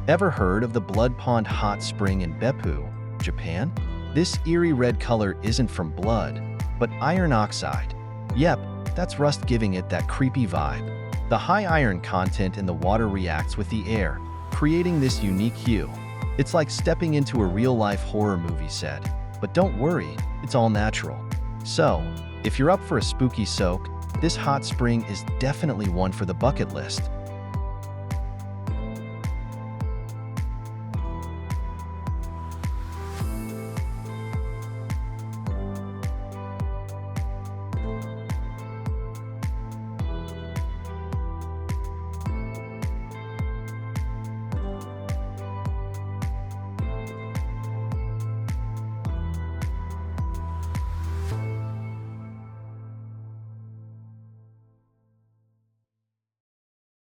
Ever heard of the Blood Pond Hot Spring in Beppu, Japan? This eerie red color isn't from blood, but iron oxide. Yep, that's rust giving it that creepy vibe. The high iron content in the water reacts with the air, creating this unique hue. It's like stepping into a real-life horror movie set. But don't worry, it's all natural. So, if you're up for a spooky soak, this hot spring is definitely one for the bucket list.